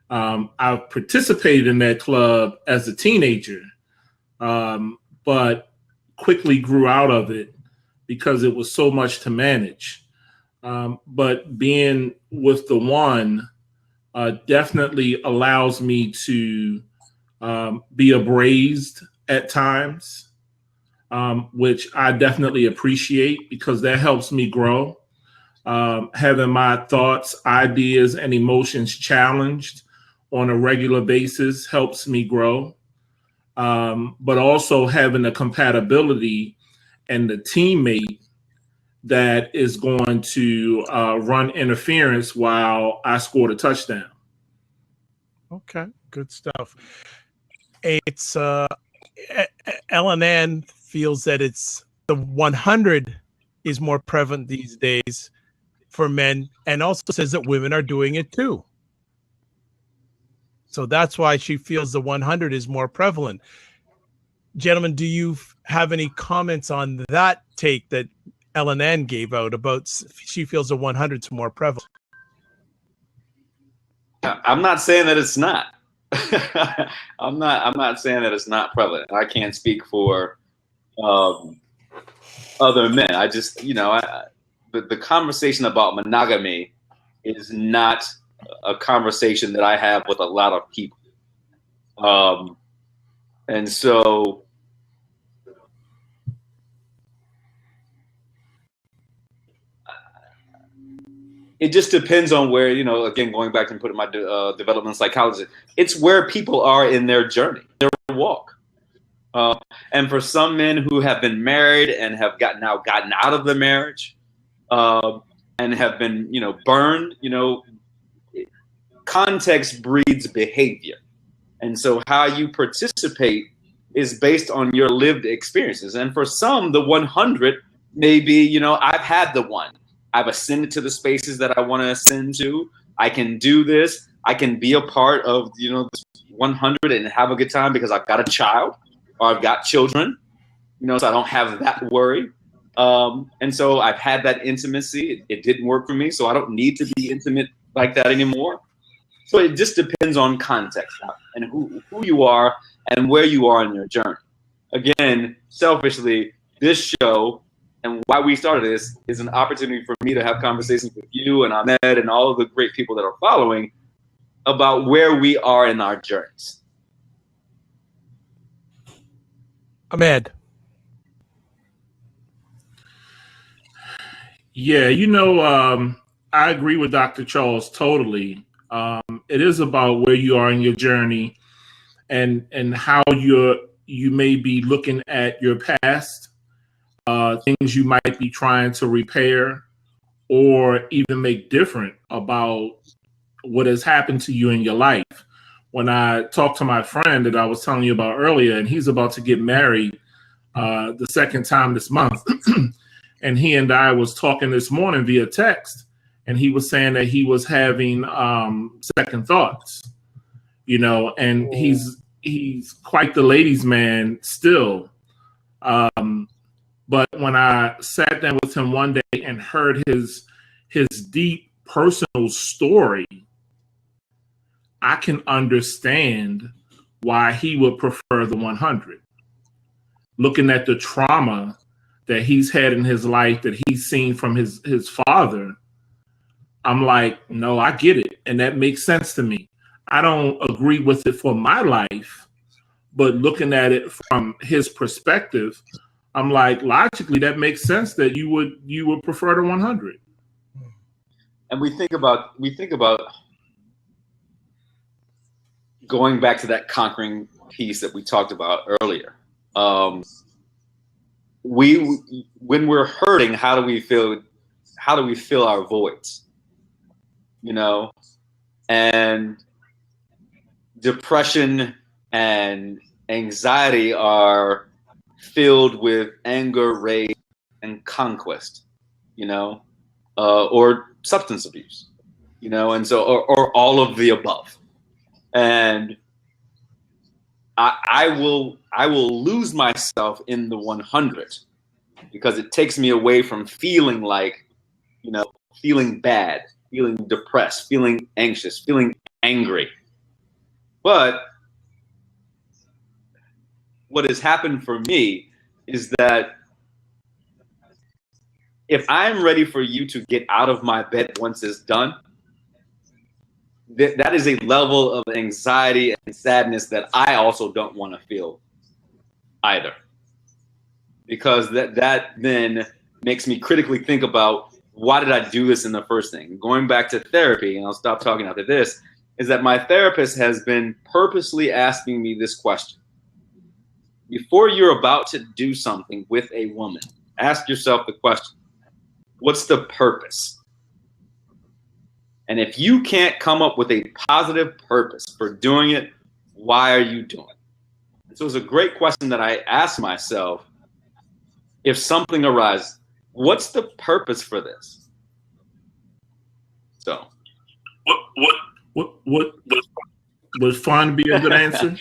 I've participated in that club as a teenager, but quickly grew out of it because it was so much to manage. But being with the one definitely allows me to be abrased at times, which I definitely appreciate because that helps me grow. Having my thoughts, ideas, and emotions challenged on a regular basis helps me grow. But also having the compatibility and the teammate that is going to run interference while I scored a touchdown.
Okay, good stuff. It's LNN feels that it's the 100 is more prevalent these days for men, and also says that women are doing it too. So that's why she feels the 100 is more prevalent. Gentlemen, do you have any comments on that take that Ellen Ann gave out about she feels the 100 is more prevalent?
I'm not saying that it's not. I'm not saying that it's not prevalent. I can't speak for other men. I just, the conversation about monogamy is not a conversation that I have with a lot of people. And so it just depends on where, again, going back and putting my development psychology, it's where people are in their journey, their walk. And for some men who have been married and have gotten out of the marriage and have been, burned, context breeds behavior. And so how you participate is based on your lived experiences. And for some, the 100 may be, I've had the one. I've ascended to the spaces that I want to ascend to. I can do this. I can be a part of, this 100 and have a good time because I've got a child or I've got children, so I don't have that worry. And so I've had that intimacy. It didn't work for me, so I don't need to be intimate like that anymore. So it just depends on context and who you are and where you are in your journey. Again, selfishly, this show and why we started this is an opportunity for me to have conversations with you and Amed and all of the great people that are following about where we are in our journeys.
Amed.
Yeah, I agree with Dr. Charles totally. It is about where you are in your journey and how you may be looking at your past, things you might be trying to repair or even make different about what has happened to you in your life. When I talked to my friend that I was telling you about earlier, and he's about to get married the second time this month, and he and I was talking this morning via text, and he was saying that he was having second thoughts, and he's quite the ladies' man still. But when I sat down with him one day and heard his deep personal story, I can understand why he would prefer the 100. Looking at the trauma that he's had in his life that he's seen from his father, I'm like, no, I get it. And that makes sense to me. I don't agree with it for my life, but looking at it from his perspective, I'm like, logically, that makes sense that you would prefer the 100.
And we think about going back to that conquering piece that we talked about earlier. When we're hurting, how do we fill our voids? And depression and anxiety are filled with anger, rage, and conquest, or substance abuse, and so, or all of the above. And I will lose myself in the 100 because it takes me away from feeling like, feeling bad, feeling depressed, feeling anxious, feeling angry. But what has happened for me is that if I'm ready for you to get out of my bed once it's done, that is a level of anxiety and sadness that I also don't want to feel either. Because that then makes me critically think about, why did I do this in the first thing? Going back to therapy, and I'll stop talking after this, is that my therapist has been purposely asking me this question. Before you're about to do something with a woman, ask yourself the question, what's the purpose? And if you can't come up with a positive purpose for doing it, why are you doing it? So it's a great question that I ask myself. If something arises, what's the purpose for this? So,
What Would fun be a good answer?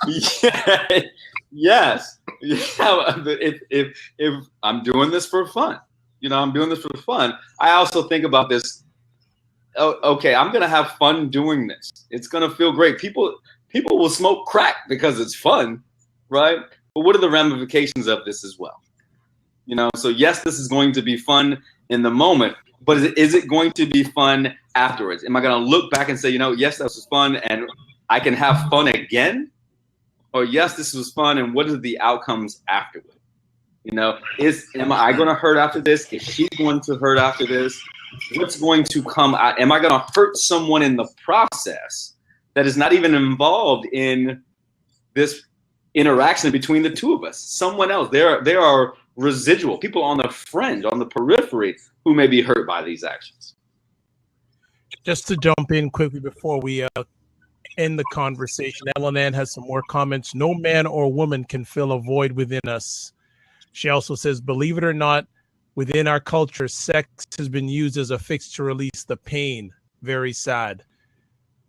Yeah, yes. Yeah, if I'm doing this for fun, I'm doing this for fun. I also think about this. Oh, okay, I'm gonna have fun doing this. It's gonna feel great. People will smoke crack because it's fun, right? But what are the ramifications of this as well? So yes, this is going to be fun in the moment, but is it going to be fun afterwards? Am I going to look back and say, yes, that was fun and I can have fun again? Or yes, this was fun and what are the outcomes afterward? Am I going to hurt after this? Is she going to hurt after this? What's going to come out? Am I going to hurt someone in the process that is not even involved in this interaction between the two of us? Someone else. There are residual people on the fringe, on the periphery, who may be hurt by these actions.
Just to jump in quickly before we end the conversation, Ellen Ann has some more comments. No man or woman can fill a void within us. She also says, believe it or not, within our culture, sex has been used as a fix to release the pain. Very sad.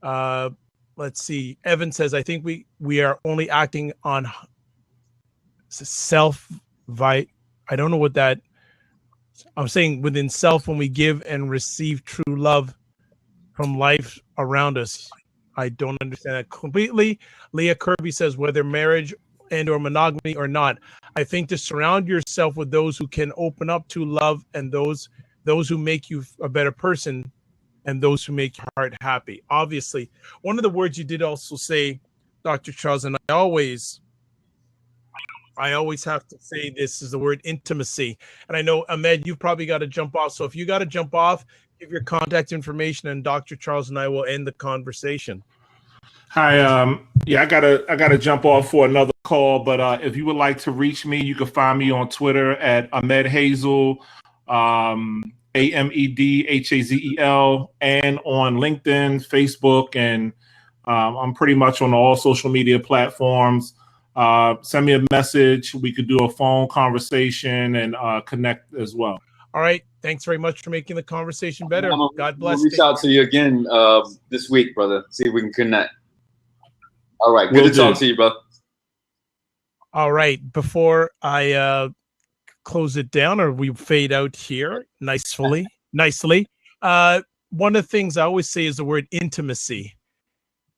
Let's see. Evan says, I think we are only acting on I don't know what that, I'm saying within self when we give and receive true love from life around us. I don't understand that completely. Leah Kirby says, whether marriage and or monogamy or not, I think to surround yourself with those who can open up to love and those who make you a better person and those who make your heart happy. Obviously, one of the words you did also say, Dr. Charles, and I always have to say this, is the word intimacy. And I know, Amed, you've probably got to jump off. So if you got to jump off, give your contact information and Dr. Charles and I will end the conversation.
Hi, I gotta jump off for another call, but if you would like to reach me, you can find me on Twitter at Amed Hazel, AmedHazel, and on LinkedIn, Facebook, and I'm pretty much on all social media platforms. Send me a message. We could do a phone conversation and connect as well.
All right. Thanks very much for making the conversation better. God bless.
We'll reach out to you again this week, brother. See if we can connect. All right. Good to talk to you, brother. All
right. Before I close it down or we fade out here nicely, one of the things I always say is the word intimacy.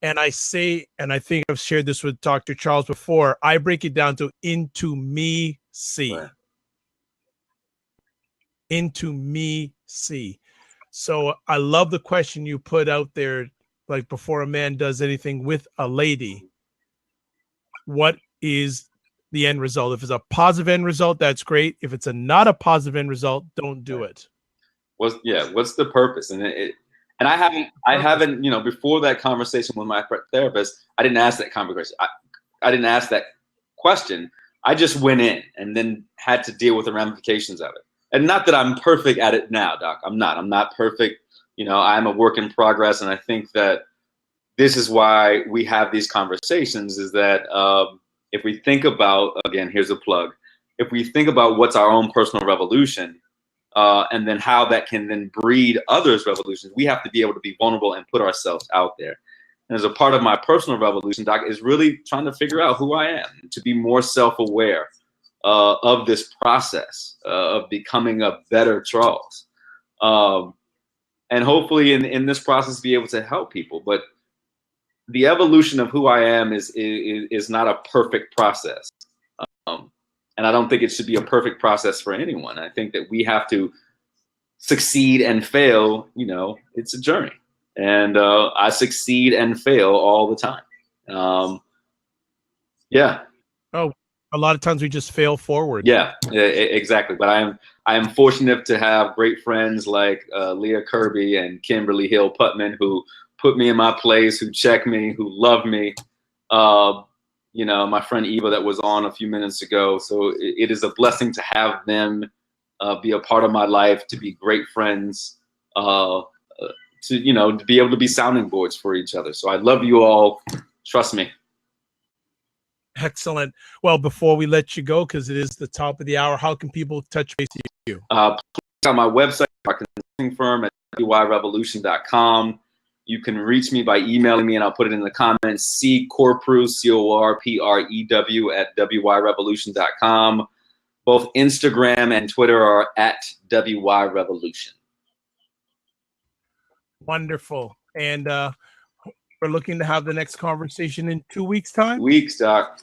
And I say, and I think I've shared this with Dr. Charles before, I break it down to into me see. Right. Into me see. So I love the question you put out there, like before a man does anything with a lady, what is the end result? If it's a positive end result, that's great. If it's not a positive end result, don't do it.
What's the purpose? And I haven't, before that conversation with my therapist, I didn't ask that conversation. I didn't ask that question. I just went in and then had to deal with the ramifications of it. And not that I'm perfect at it now, Doc. I'm not perfect. I'm a work in progress. And I think that this is why we have these conversations is that if we think about, again, here's a plug. If we think about what's our own personal revolution, and then how that can then breed others' revolutions, we have to be able to be vulnerable and put ourselves out there. And as a part of my personal revolution, Doc, is really trying to figure out who I am, to be more self-aware of this process of becoming a better Charles. And hopefully in this process, be able to help people. But the evolution of who I am is not a perfect process. And I don't think it should be a perfect process for anyone. I think that we have to succeed and fail. It's a journey. And I succeed and fail all the time. Yeah.
Oh, a lot of times we just fail forward.
Yeah, exactly. But I am fortunate to have great friends like Leah Kirby and Kimberly Hill Putman, who put me in my place, who check me, who love me. My friend Eva that was on a few minutes ago. So it is a blessing to have them be a part of my life, to be great friends, to be able to be sounding boards for each other. So I love you all. Trust me.
Excellent. Well, before we let you go, because it is the top of the hour, how can people touch base with you?
On my website, our consulting firm at wyrevolution.com. You can reach me by emailing me, and I'll put it in the comments. Corprew, CORPREW at wyrevolution.com. Both Instagram and Twitter are at wyrevolution.
Wonderful. And we're looking to have the next conversation in 2 weeks' time.
Weeks, Doc.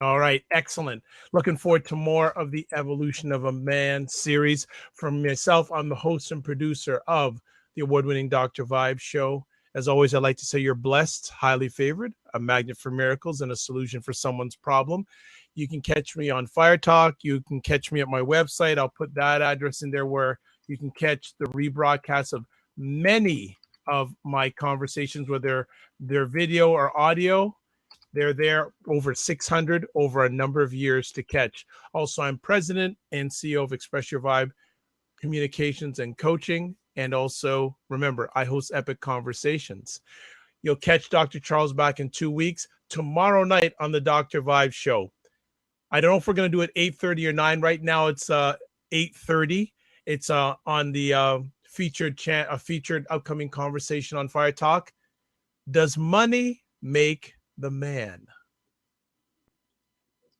All right, excellent. Looking forward to more of the Evolution of a Man series from myself. I'm the host and producer of the award-winning Dr. Vibe show. As always, I'd like to say you're blessed, highly favored, a magnet for miracles, and a solution for someone's problem. You can catch me on Fire Talk. You can catch me at my website. I'll put that address in there where you can catch the rebroadcast of many of my conversations, whether they're video or audio. They're there, over 600 over a number of years to catch. Also, I'm president and CEO of Express Your Vibe Communications and Coaching. And also, remember, I host Epic Conversations. You'll catch Dr. Charles back in 2 weeks, tomorrow night on the Dr. Vibe show. I don't know if we're going to do it 8:30 or 9. Right now, it's 8:30. It's on the featured upcoming conversation on Fire Talk. Does money make the man?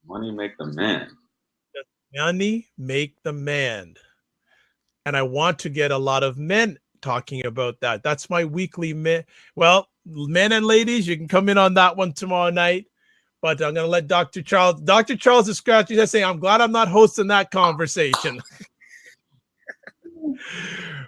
Money make the man.
Does money make the man? And I want to get a lot of men talking about that. That's my weekly men and ladies, you can come in on that one tomorrow night. But I'm going to let Dr. Charles is scratching his head saying, I'm glad I'm not hosting that conversation.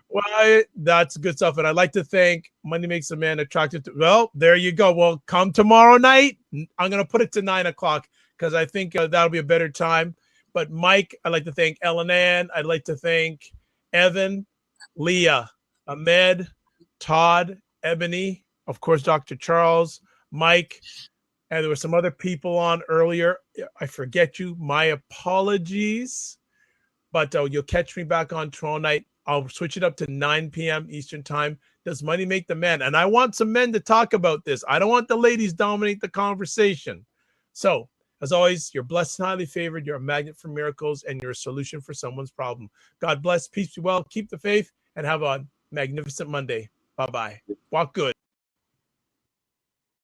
Well, that's good stuff. And I'd like to thank Money Makes a Man Attractive. Well, there you go. Well, come tomorrow night. I'm going to put it to 9 o'clock because I think that'll be a better time. But Mike, I'd like to thank Ellen Ann. I'd like to thank Evan, Leah, Amed, Todd, Ebony, of course, Dr. Charles, Mike, and there were some other people on earlier. I forget you. My apologies. But you'll catch me back on tomorrow night. I'll switch it up to 9 p.m. Eastern time. Does money make the man? And I want some men to talk about this. I don't want the ladies dominate the conversation. So, as always, you're blessed and highly favored. You're a magnet for miracles, and you're a solution for someone's problem. God bless. Peace be well. Keep the faith, and have a magnificent Monday. Bye-bye. Walk good.